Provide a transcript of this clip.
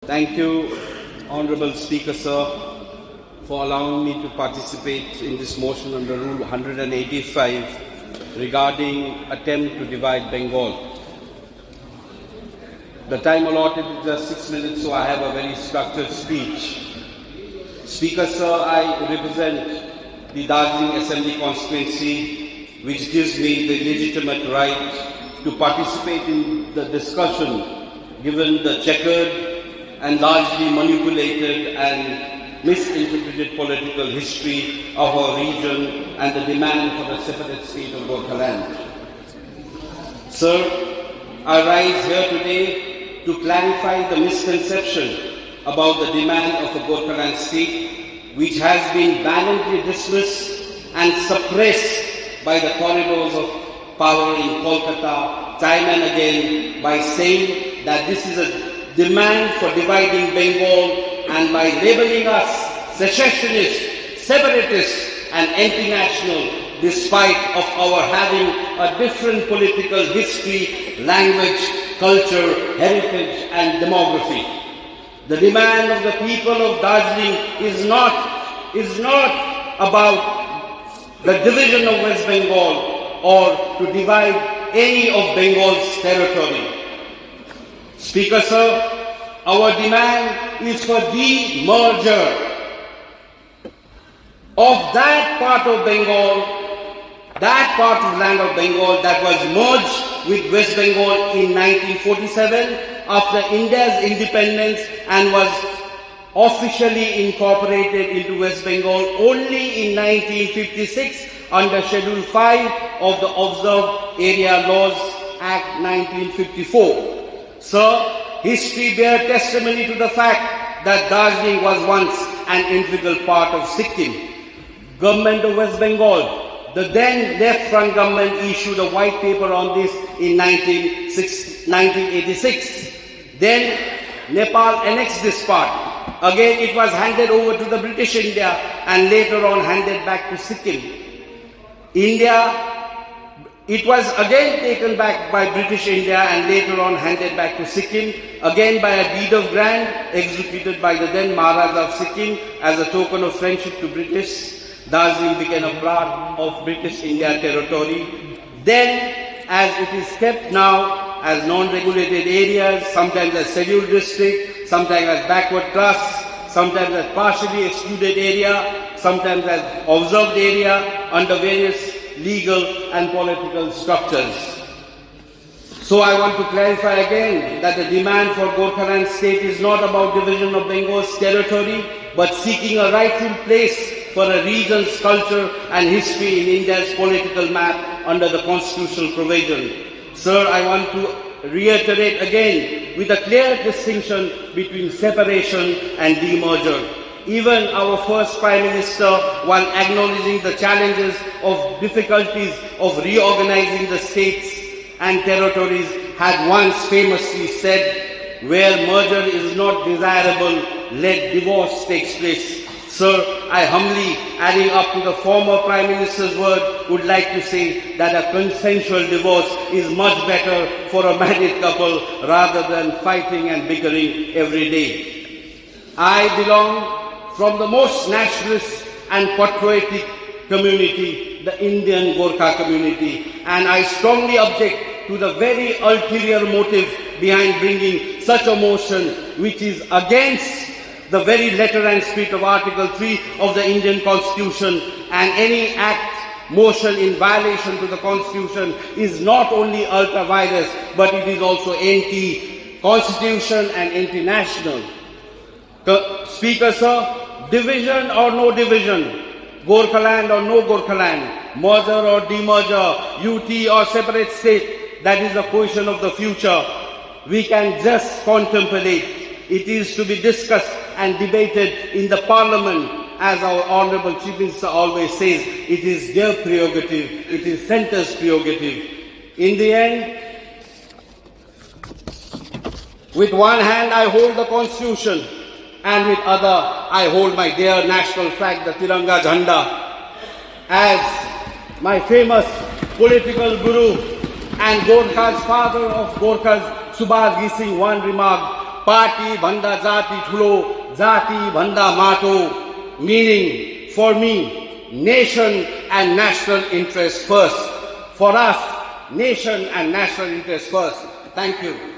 Thank you, Honorable Speaker, sir, for allowing me to participate in this motion under Rule 185 regarding attempt to divide Bengal. The time allotted is just 6 minutes, so I have a very structured speech. Speaker, sir, I represent the Darjeeling Assembly constituency, which gives me the legitimate right to participate in the discussion given the checkered and largely manipulated and misinterpreted political history of our region and the demand for the separate state of Gorkhaland. Sir, I rise here today to clarify the misconception about the demand of a Gorkhaland state, which has been valiantly dismissed and suppressed by the corridors of power in Kolkata time and again by saying that this is a demand for dividing Bengal, and by labeling us secessionists, separatists and anti-national despite of our having a different political history, language, culture, heritage and demography. The demand of the people of Darjeeling is not about the division of West Bengal or to divide any of Bengal's territory. Speaker, sir, our demand is for the merger of that part of Bengal, that part of land of Bengal that was merged with West Bengal in 1947 after India's independence and was officially incorporated into West Bengal only in 1956 under Schedule 5 of the Observed Area Laws Act 1954. Sir, history bears testimony to the fact that Darjeeling was once an integral part of Sikkim. Government of West Bengal, the then left front government, issued a white paper on this in 1986. Then Nepal annexed this part. Again it was handed over to the British India and later on handed back to Sikkim. It was again taken back by British India and later on handed back to Sikkim, again by a deed of grant executed by the then Maharaja of Sikkim as a token of friendship to British. Darjeeling became a part of British India territory. Then, as it is kept now as non-regulated areas, sometimes as scheduled district, sometimes as backward class, sometimes as partially excluded area, sometimes as observed area under various legal and political structures. So I want to clarify again that the demand for Gorkhaland state is not about division of Bengal's territory, but seeking a rightful place for a region's culture and history in India's political map under the constitutional provision. Sir, I want to reiterate again with a clear distinction between separation and demerger. Even our first Prime Minister, while acknowledging the challenges of difficulties of reorganizing the states and territories, had once famously said, where merger is not desirable, let divorce take place. Sir, I humbly, adding up to the former Prime Minister's word, would like to say that a consensual divorce is much better for a married couple rather than fighting and bickering every day. I belong from the most nationalist and patriotic community, the Indian Gorkha community, and I strongly object to the very ulterior motive behind bringing such a motion which is against the very letter and spirit of Article 3 of the Indian Constitution, and any motion in violation to the Constitution is not only ultra-virus, but it is also anti-Constitution and anti-national. Speaker, sir, division or no division, Gorkhaland or no Gorkhaland, merger or demerger, UT or separate state, that is a question of the future. We can just contemplate. It is to be discussed and debated in the Parliament, as our Honourable Chief Minister always says. It is their prerogative, it is centre's prerogative. In the end, with one hand I hold the Constitution, and with other I hold my dear national flag, the Tiranga Jhanda. As my famous political guru and Gorkha's father of Gorkhas, Subhash Ghii Singh, one remarked, party bhanda jati thulo, jati bhanda mato, meaning for me, nation and national interest first. For us, nation and national interest first. Thank you.